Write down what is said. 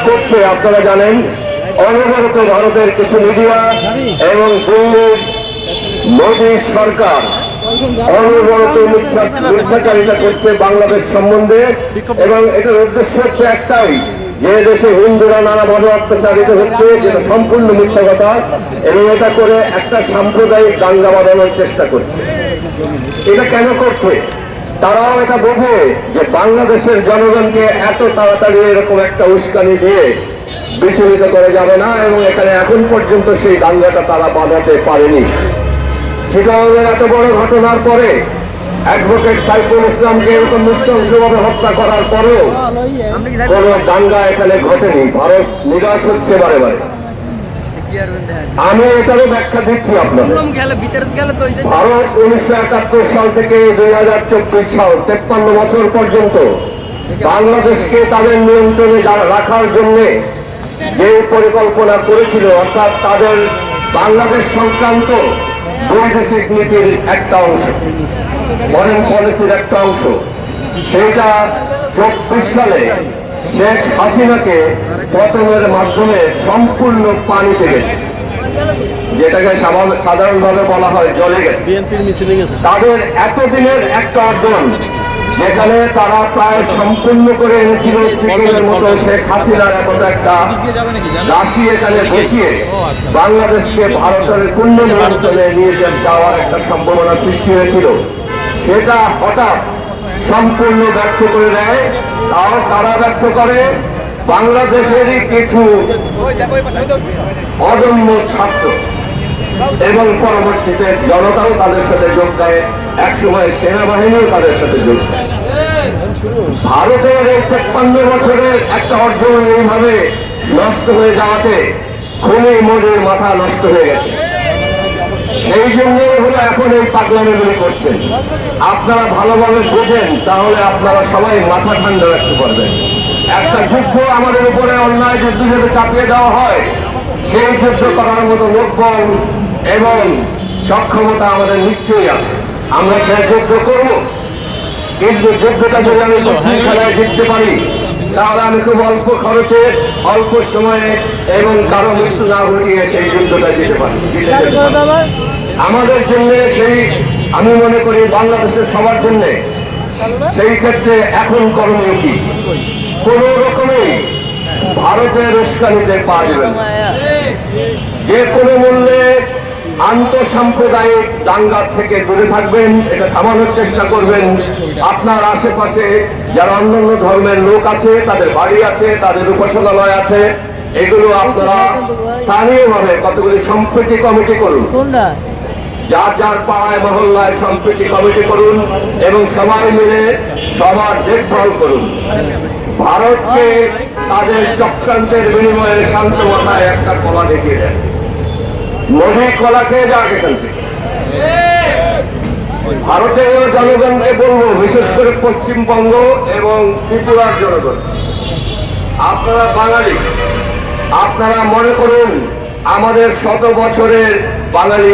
করছে আপনারা জানেন, অনবরত ভারতের কিছু মিডিয়া এবং দিল্লির মোদী সরকার অনবরত মিথ্যাচারিতা করছে বাংলাদেশ সম্বন্ধে, এবং এটার উদ্দেশ্য হচ্ছে একটাই, যে দেশে হিন্দুরা নানাভাবে অত্যাচারিত হচ্ছে, যেটা সম্পূর্ণ মিথ্যা কথা, এবং এটা করে একটা সাম্প্রদায়িক দাঙ্গা বাঁধানোর চেষ্টা করছে। এটা কেন করছে? তারাও এটা বোঝে যে বাংলাদেশের জনগণকে এত তাড়াতাড়ি এরকম একটা উস্কানি দিয়ে বিচলিত করা যাবে না, এবং এখানে এখন পর্যন্ত সেই দাঙ্গাটা তারা বাঁধাতে পারেনি। চিটাগাংয়ের এত বড় ঘটনার পরে অ্যাডভোকেট সাইফুল ইসলামকে এরকম নৃশংসভাবে হত্যা করার পরেও কোন দাঙ্গা এখানে ঘটেনি। ভারত নিরাশ হচ্ছে বারে বারে। আমি এটারও ব্যাখ্যা দিচ্ছি আপনাদের। ভারত 1971 সাল থেকে 2024 সাল 53 বছর পর্যন্ত বাংলাদেশকে তাদের নিয়ন্ত্রণে রাখার জন্য যে পরিকল্পনা করেছিল, অর্থাৎ তাদের বাংলাদেশ সংক্রান্ত বৈদেশিক নীতির একটা অংশ, ফরেন পলিসির একটা অংশ, সেটা 24 সালে শেখ হাসিনাকে পতনের মাধ্যমে সম্পূর্ণ পানিতে গেছে, যেটাকে সাধারণভাবে বলা হয় জলে গেছে। তাদের এতদিনের একটা অর্জন, যেখানে তারা প্রায় সম্পূর্ণ করে এনেছিল সিকিমের মতো শেখ হাসিনার একটা রাশি এখানে বসিয়ে বাংলাদেশকে ভারতের পূর্ণ নিয়ন্ত্রণে নিয়ে যাওয়ার একটা সম্ভাবনা সৃষ্টি হয়েছিল, সেটা হঠাৎ সম্পূর্ণ ব্যর্থ করে দেয়। তাও তারা ব্যর্থ করে বাংলাদেশেরই কিছু অদম্য ছাত্র, এবং পরবর্তীতে জনতাও তাদের সাথে যোগ দেয়, একসময় সেনাবাহিনীও তাদের সাথে যোগ দেয়। ভারতের এই 53 বছরের একটা অর্জন এইভাবে নষ্ট হয়ে যাওয়াতে খুবই মোদীর মাথা নষ্ট হয়ে গেছে। সেই জন্যই হলো এখন এই পাগলামিগুলি করছেন। আপনারা ভালোভাবে বুঝেন, তাহলে আপনারা সবাই মাথা ঠান্ডা রাখতে পারবেন। একটা যুদ্ধ আমাদের উপরে অন্যায় যুদ্ধ যদি চাপিয়ে দেওয়া হয়, সেই যুদ্ধ করার মতো লোকবল এবং সক্ষমতা আমাদের নিশ্চয়ই আছে। আমরা সেই যুদ্ধ করব, কিন্তু যুদ্ধটা যদি আমি খেলায় জিততে পারি, তাহলে আমি খুব অল্প খরচে, অল্প সময়ে এবং কারো মৃত্যু না ঘটিয়ে সেই যুদ্ধটা জিতে পারি। আমাদের জন্য সেই, আমি মনে করি বাংলাদেশের সবার জন্য সেই ক্ষেত্রে এখন করণীয় কি? কোন রকমেই ভারতের উস্কানিতে পা দেবেন, যে কোনো মূল্যে আন্তঃসাম্প্রদায়িক দাঙ্গা থেকে দূরে থাকবেন, এটা থামানোর চেষ্টা করবেন। আপনার আশেপাশে যারা অন্যান্য ধর্মের লোক আছে, তাদের বাড়ি আছে, তাদের উপাসনালয় আছে, এগুলো আপনারা স্থানীয়ভাবে কতগুলি সম্প্রীতি কমিটি করুন, যার যার পাড়ায় মহল্লায় সম্প্রীতি কমিটি করুন, এবং সবাই মিলে সবার দেখভাল করুন। ভারতকে তাদের চক্রান্তের বিনিময়ে শান্ত মাথায় একটা কলা দেখিয়ে দেন। মোদী কলা খেয়ে যাক এখান থেকে। ভারতের জনগণকে বলবো, বিশেষ করে পশ্চিমবঙ্গ এবং ত্রিপুরার জনগণ, আপনারা বাঙালি, আপনারা মনে করুন আমাদের 100 বছরের বাঙালি